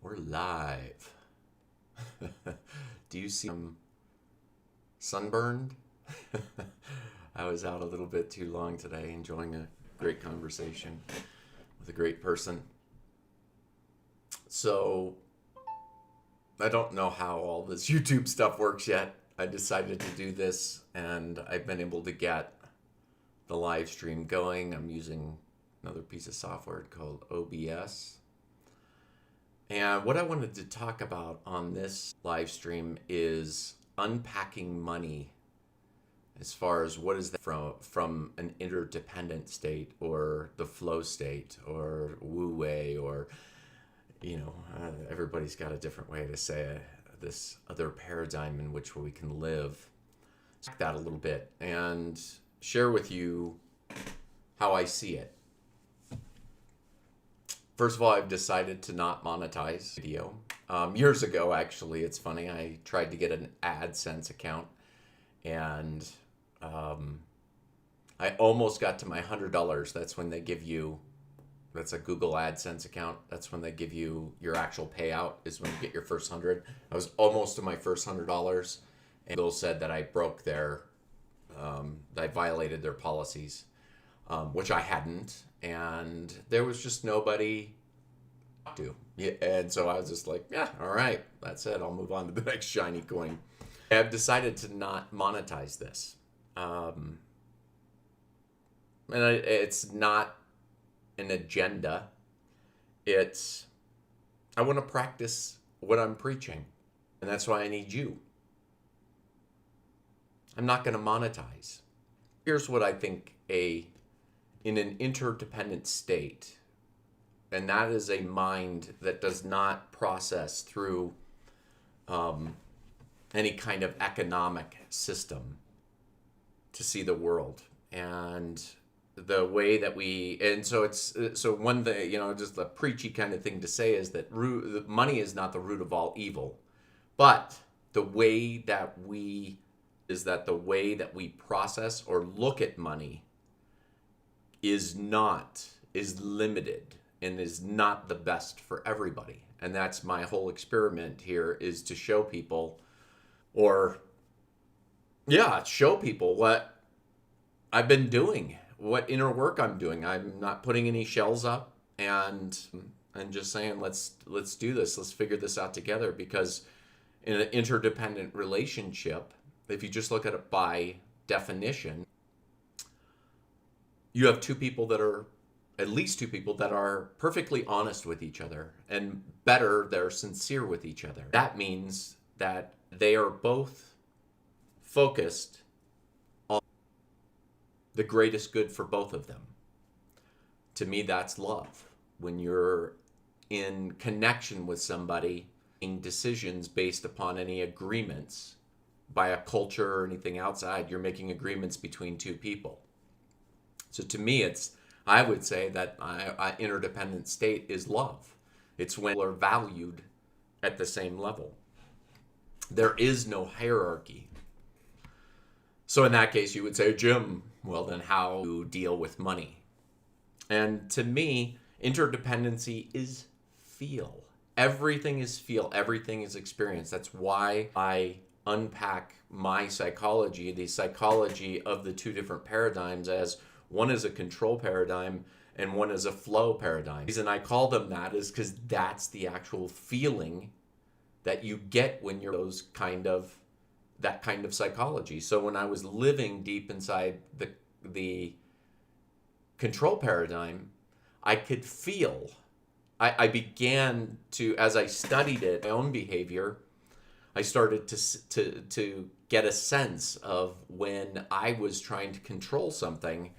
We're live. Do you see I'm sunburned? I was out a little bit too long today, enjoying a great conversation with a great person. So, I don't know how all this YouTube stuff works yet. I decided to do this, and I've been able to get the live stream going. I'm using another piece of software called OBS. And what I wanted to talk about on this live stream is unpacking money as far as what is that from an interdependent state or the flow state or wu-wei or, everybody's got a different way to say this other paradigm in which we can live. That a little bit and share with you how I see it. First of all, I've decided to not monetize video. Years ago, actually, it's funny, I tried to get an AdSense account, and I almost got to my $100. That's when they give you, that's a Google AdSense account. That's when they give you your actual payout, is when you get your first 100. I was almost to my first $100, and Google said that I broke their, I violated their policies, which I hadn't. And there was just nobody to. Yeah, and so I was just like, yeah, all right, that's it. I'll move on to the next shiny coin. I've decided to not monetize this. It's not an agenda. I want to practice what I'm preaching. And that's why I need you. I'm not going to monetize. Here's what I think in an interdependent state, and that is a mind that does not process through any kind of economic system to see the world. And the way that one thing, just the preachy kind of thing to say is that money is not the root of all evil, but the way that we process or look at money is limited and is not the best for everybody. And that's my whole experiment here, is to show people what I've been doing, what inner work I'm doing. I'm not putting any shells up and just saying, let's do this. Let's figure this out together. Because in an interdependent relationship, if you just look at it by definition, you have at least two people that are perfectly honest with each other, and better, they're sincere with each other. That means that they are both focused on the greatest good for both of them. To me, that's love. When you're in connection with somebody, making decisions based upon any agreements by a culture or anything outside, you're making agreements between two people. So to me, I would say that interdependent state is love. It's when people are valued at the same level. There is no hierarchy. So in that case, you would say, Jim, well then how do you deal with money? And to me, interdependency is feel. Everything is feel. Everything is experience. That's why I unpack my psychology, the psychology of the two different paradigms, as one is a control paradigm and one is a flow paradigm. The reason I call them that is because that's the actual feeling that you get when you're that kind of psychology. So when I was living deep inside the control paradigm, I could feel. I began to, as I studied it, my own behavior, I started to get a sense of when I was trying to control something,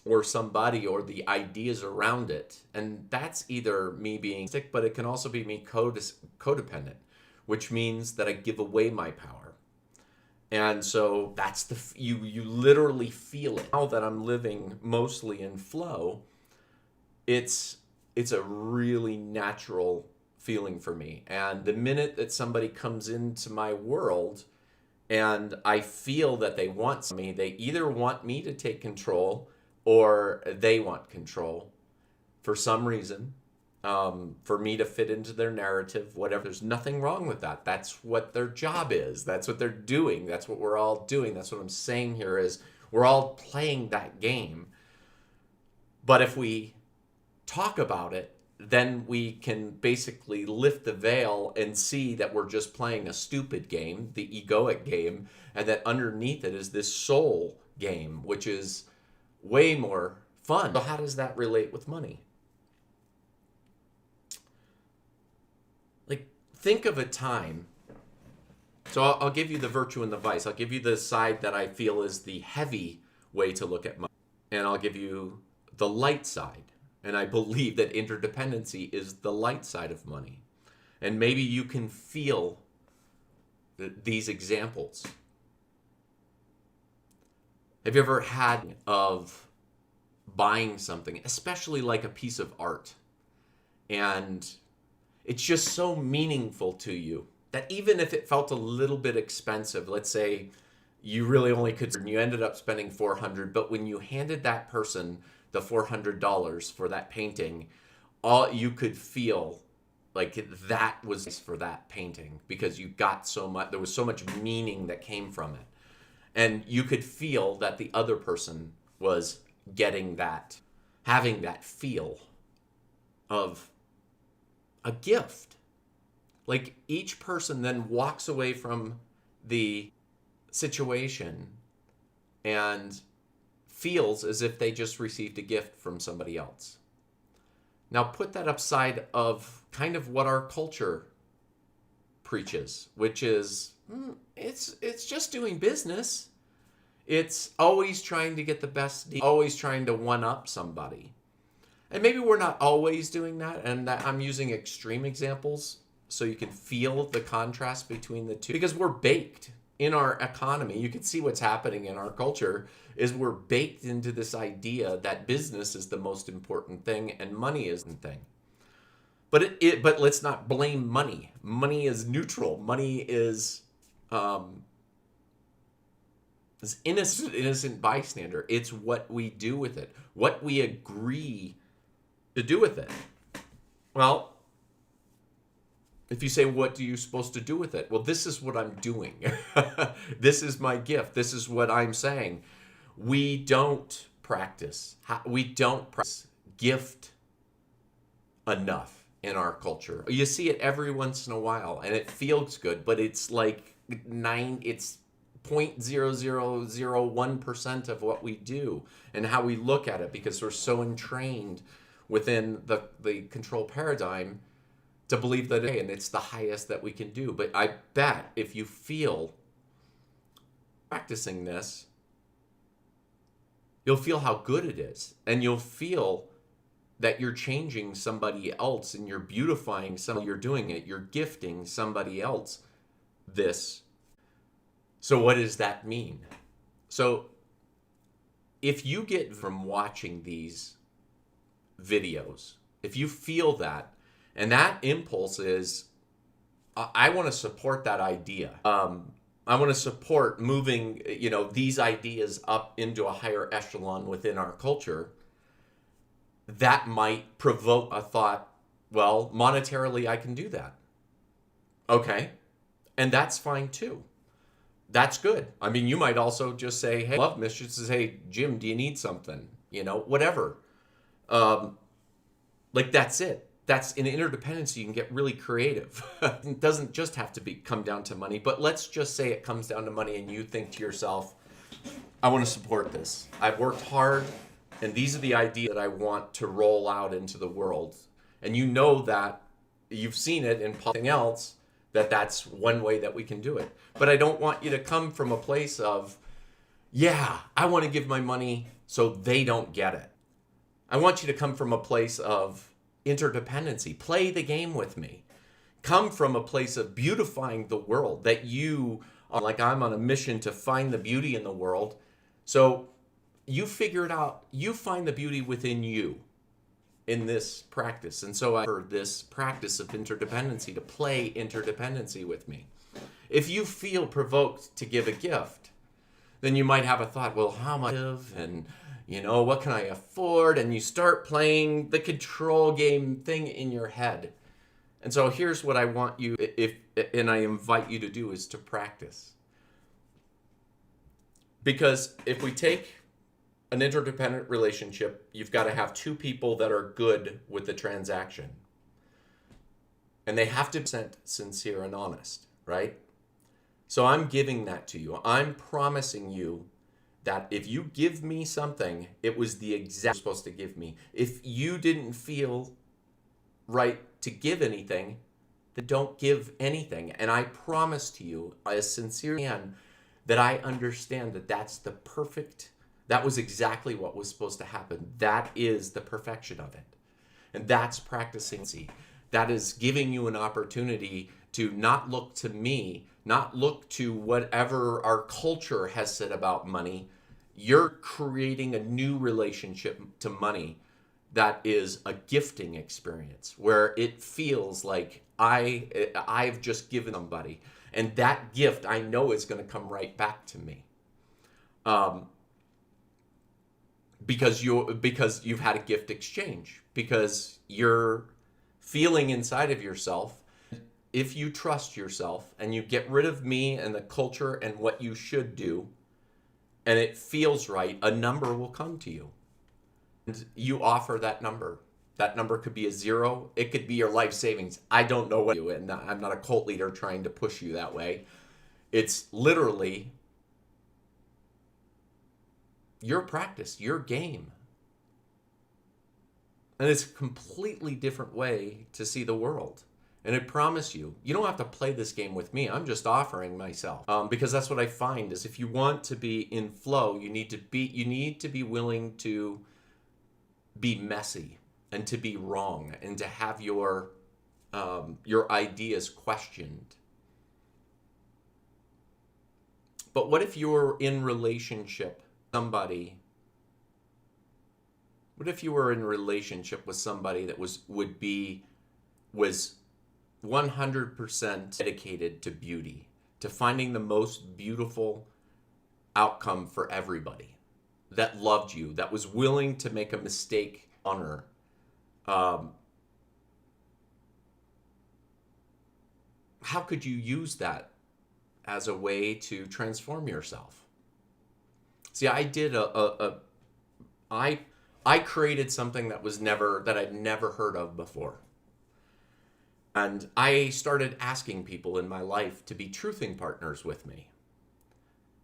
or somebody, or the ideas around it. And that's either me being sick, but it can also be me codependent, which means that I give away my power. And so that's you literally feel it. Now that I'm living mostly in flow, it's a really natural feeling for me. And the minute that somebody comes into my world and I feel that they want me, they either want me to take control or they want control for some reason. for me to fit into their narrative, whatever. There's nothing wrong with that. That's what their job is. That's what they're doing. That's what we're all doing. That's what I'm saying here is we're all playing that game. But if we talk about it, then we can basically lift the veil and see that we're just playing a stupid game, the egoic game, and that underneath it is this soul game, which is way more fun. So how does that relate with money? Like, think of a time. So I'll give you the virtue and the vice. I'll give you the side that I feel is the heavy way to look at money. And I'll give you the light side. And I believe that interdependency is the light side of money. And maybe you can feel these examples. Have you ever had of buying something, especially like a piece of art, and it's just so meaningful to you that even if it felt a little bit expensive, let's say you really only could, and you ended up spending $400, but when you handed that person the $400 for that painting, all you could feel like that was for that painting because you got so much, there was so much meaning that came from it. And you could feel that the other person was getting that, having that feel of a gift. Like each person then walks away from the situation and feels as if they just received a gift from somebody else. Now put that upside of kind of what our culture preaches, which is it's just doing business. It's always trying to get the best deal, always trying to one up somebody. And maybe we're not always doing that, and that I'm using extreme examples so you can feel the contrast between the two, because we're baked in our economy. You can see what's happening in our culture is we're baked into this idea that business is the most important thing and money is the thing. But let's not blame money. Money is neutral. Money is innocent bystander. It's what we do with it, what we agree to do with it. Well, if you say, what are you supposed to do with it? Well, this is what I'm doing. This is my gift. This is what I'm saying. We don't practice gift enough in our culture. You see it every once in a while and it feels good, but it's like it's 0.0001% of what we do and how we look at it, because we're so entrained within the control paradigm to believe that and it's the highest that we can do. But I bet if you feel practicing this, you'll feel how good it is, and you'll feel that you're changing somebody else and you're beautifying somebody. You're doing it. You're gifting somebody else this. So what does that mean? So if you get from watching these videos, if you feel that, and that impulse is, I want to support that idea. I want to support moving, these ideas up into a higher echelon within our culture. That might provoke a thought, well, monetarily, I can do that. Okay. And that's fine too. That's good. I mean, you might also just say, hey, love mistress says, hey, Jim, do you need something? Whatever. That's it. That's in interdependency. You can get really creative. It doesn't just have to come down to money, but let's just say it comes down to money and you think to yourself, I want to support this. I've worked hard and these are the ideas that I want to roll out into the world. And you know that you've seen it in something else, that's one way that we can do it. But I don't want you to come from a place of, yeah, I want to give my money so they don't get it. I want you to come from a place of interdependency. Play the game with me. Come from a place of beautifying the world, that you are like, I'm on a mission to find the beauty in the world. So you figure it out. You find the beauty within you in this practice. And so I heard this practice of interdependency, to play interdependency with me. If you feel provoked to give a gift, then you might have a thought, well, how much? And what can I afford? And you start playing the control game thing in your head. And so here's what I want you, and I invite you to do, is to practice. Because if we take an interdependent relationship, you've got to have two people that are good with the transaction. And they have to be sincere and honest, right? So I'm giving that to you. I'm promising you that if you give me something, it was the exact you're supposed to give me. If you didn't feel right to give anything, then don't give anything. And I promise to you, as sincerely as I can, that I understand that that was exactly what was supposed to happen. That is the perfection of it. And that's practicing. That is giving you an opportunity to not look to me, not look to whatever our culture has said about money. You're creating a new relationship to money that is a gifting experience where it feels like I've just given somebody, and that gift I know is going to come right back to me, because you've had a gift exchange, because you're feeling inside of yourself. If you trust yourself and you get rid of me and the culture and what you should do, and it feels right, a number will come to you. And you offer that number. That number could be a 0. It could be your life savings. I don't know what you do, and I'm not a cult leader trying to push you that way. It's literally your practice, your game. And it's a completely different way to see the world. And I promise you, you don't have to play this game with me. I'm just offering myself, because that's what I find is if you want to be in flow, you need to be willing to be messy and to be wrong and to have your ideas questioned. But what if you're in relationship with somebody? What if you were in a relationship with somebody that was 100% dedicated to beauty, to finding the most beautiful outcome for everybody, that loved you, that was willing to make a mistake on her? How could you use that as a way to transform yourself? See, I created something that I'd never heard of before. And I started asking people in my life to be truthing partners with me.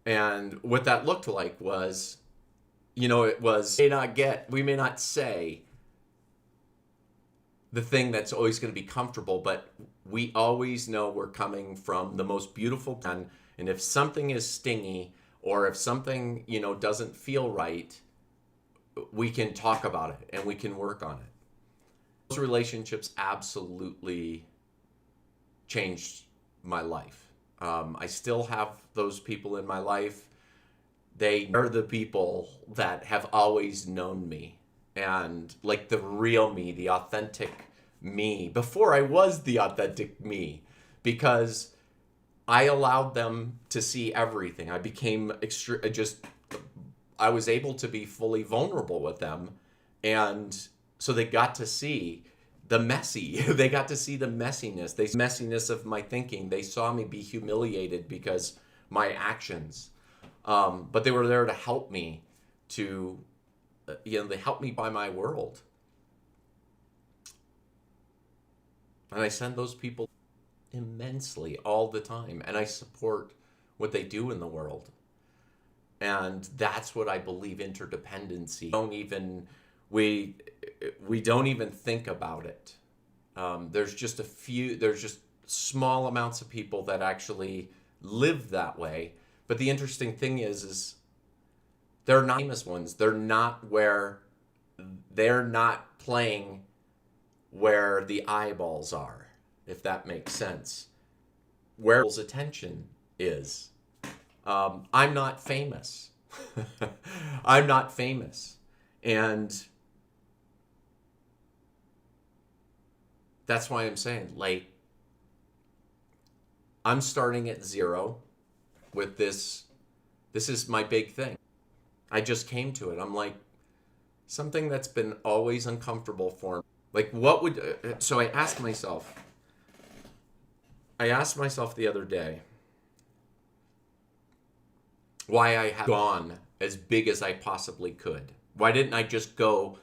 And what that looked like was, we may not say the thing that's always going to be comfortable, but we always know we're coming from the most beautiful plan. And if something is stingy, or if something, doesn't feel right, we can talk about it and we can work on it. Those relationships absolutely changed my life. I still have those people in my life. They are the people that have always known me, and like the real me, the authentic me, before I was the authentic me, because I allowed them to see everything. I became I was able to be fully vulnerable with them, and so they got to see the messy. They got to see the messiness. The messiness of my thinking. They saw me be humiliated because my actions. But they were there to help me they helped me buy my world. And I send those people immensely all the time. And I support what they do in the world. And that's what I believe interdependency. We don't even think about it. There's just small amounts of people that actually live that way. But the interesting thing is they're not famous ones. They're not playing where the eyeballs are, if that makes sense. Where people's attention is. I'm not famous. I'm not famous. And that's why I'm saying, I'm starting at 0 with this. This is my big thing. I just came to it. I'm like, something that's been always uncomfortable for me. Like, what would, so I asked myself the other day why I have gone as big as I possibly could. Why didn't I just go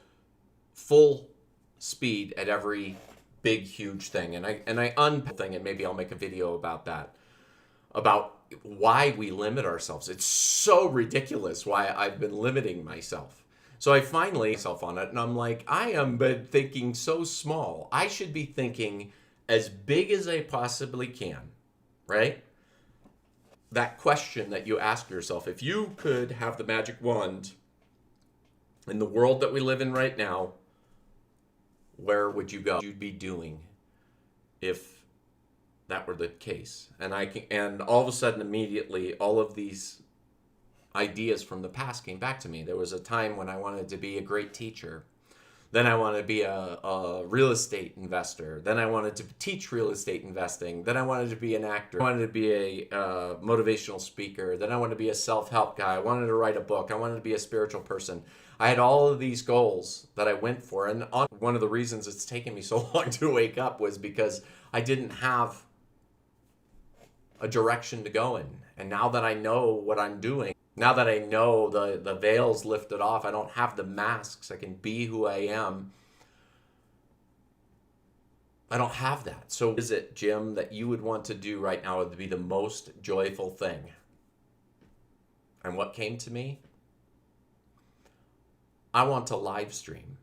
full speed at every big, huge thing? And I thing, and maybe I'll make a video about that, about why we limit ourselves. It's so ridiculous why I've been limiting myself. So I finally myself on it, and I'm like, I am been thinking so small. I should be thinking as big as I possibly can, right? That question that you ask yourself, if you could have the magic wand in the world that we live in right now, where would you go? What would you be doing if that were the case? And all of a sudden, immediately, all of these ideas from the past came back to me. There was a time when I wanted to be a great teacher. Then I wanted to be a real estate investor. Then I wanted to teach real estate investing. Then I wanted to be an actor. I wanted to be a motivational speaker. Then I wanted to be a self-help guy. I wanted to write a book. I wanted to be a spiritual person. I had all of these goals that I went for. And one of the reasons it's taken me so long to wake up was because I didn't have a direction to go in. And now that I know what I'm doing, now that I know the veil's lifted off, I don't have the masks, I can be who I am. I don't have that. So what is it, Jim, that you would want to do right now would be the most joyful thing? And what came to me? I want to live stream.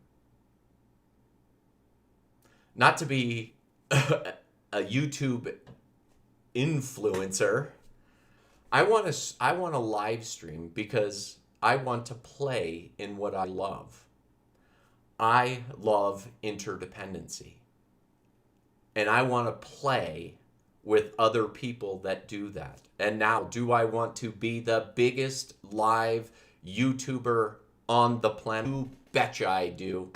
Not to be a YouTube influencer. I want to live stream because I want to play in what I love. I love interdependency. And I want to play with other people that do that. And now, do I want to be the biggest live YouTuber on the planet? You betcha I do.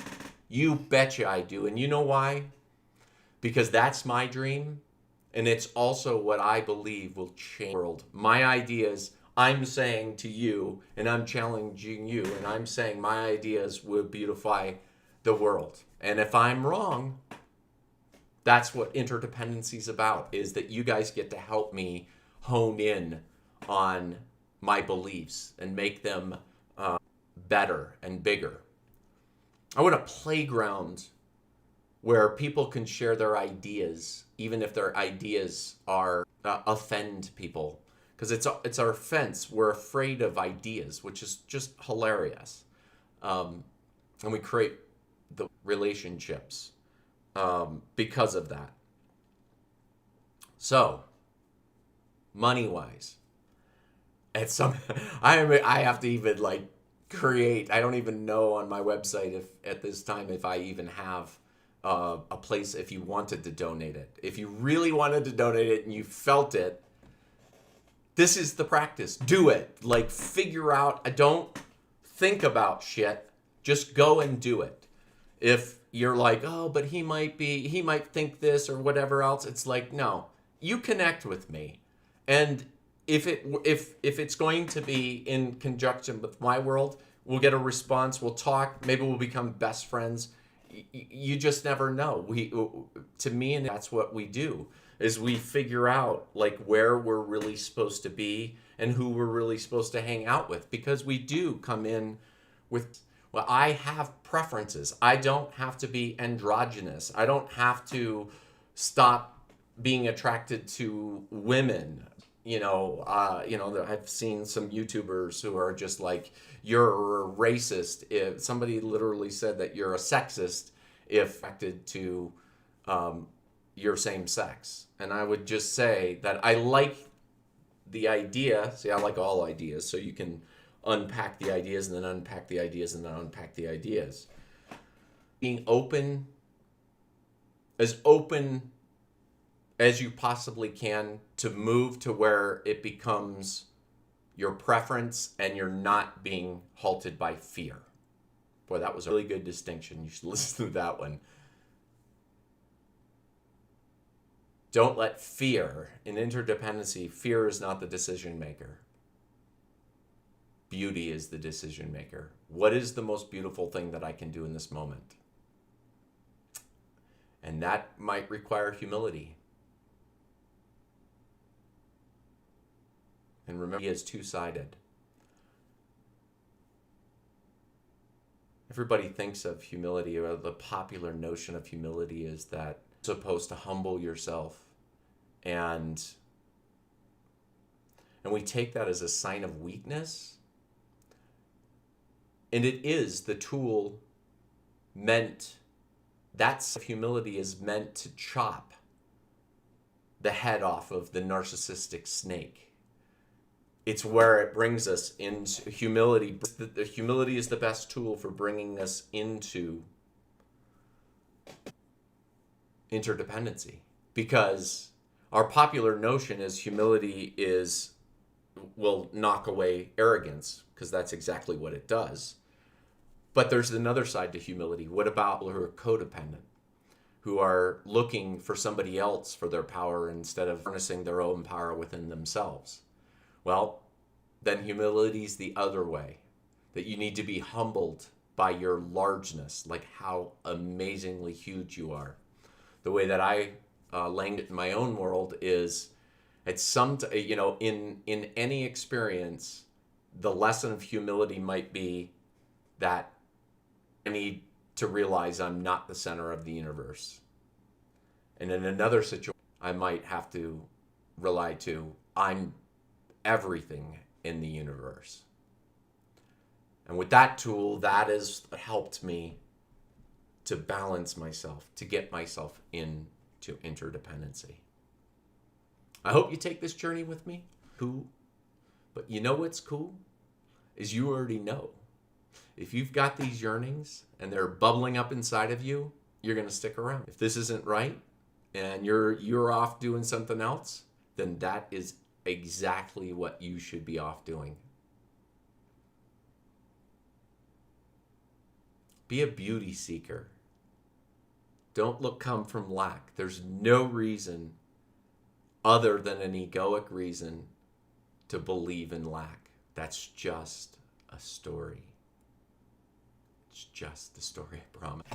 You betcha I do. And you know why? Because that's my dream. And it's also what I believe will change the world. My ideas, I'm saying to you, and I'm challenging you, and I'm saying my ideas will beautify the world. And if I'm wrong, that's what interdependency is about, is that you guys get to help me hone in on my beliefs and make them better and bigger. I want a playground where people can share their ideas, even if their ideas are offend people, because it's our offense. We're afraid of ideas, which is just hilarious, and we create the relationships because of that. So, money wise, at some I have to even like create. I don't even know on my website if at this time if I even have a place if you wanted to donate it. If you really wanted to donate it and you felt it, this is the practice. Do it. Like, figure out. Don't think about shit. Just go and do it. If you're like, oh, but he might think this or whatever else, it's like, no, you connect with me. And if it's going to be in conjunction with my world, we'll get a response. We'll talk. Maybe we'll become best friends. You just never know. To me, and that's what we do, is we figure out like where we're really supposed to be and who we're really supposed to hang out with, because we do come in with, well, I have preferences. I don't have to be androgynous. I don't have to stop being attracted to women. I've seen some YouTubers who are just like, you're a racist. If somebody literally said that you're a sexist if attracted to your same sex. And I would just say that I like the idea. See, I like all ideas, so you can unpack the ideas and then unpack the ideas and then unpack the ideas. Being open as you possibly can to move to where it becomes your preference and you're not being halted by fear. Boy, that was a really good distinction. You should listen to that one. Don't let fear, in interdependency, fear is not the decision maker. Beauty is the decision maker. What is the most beautiful thing that I can do in this moment? And that might require humility. And remember, he is two-sided. Everybody thinks of humility, or the popular notion of humility is that you're supposed to humble yourself, and we take that as a sign of weakness. And it is the tool meant, that's humility is meant to chop the head off of the narcissistic snake. It's where it brings us into humility. The humility is the best tool for bringing us into interdependency, because our popular notion is humility will knock away arrogance, because that's exactly what it does. But there's another side to humility. What about people who are codependent, who are looking for somebody else for their power instead of harnessing their own power within themselves? Well, then humility is the other way, that you need to be humbled by your largeness, like how amazingly huge you are. The way that I lang it in my own world is, at some, in any experience, the lesson of humility might be that I need to realize I'm not the center of the universe. And in another situation, I might have to rely to, I'm everything in the universe. And with that tool, that has helped me to balance myself, to get myself into interdependency. I hope you take this journey with me. Cool. But you know what's cool? Is you already know. If you've got these yearnings and they're bubbling up inside of you, you're going to stick around. If this isn't right and you're off doing something else, then that is exactly what you should be off doing. Be a beauty seeker. Don't come from lack. There's no reason other than an egoic reason to believe in lack. That's just a story. It's just a story, I promise.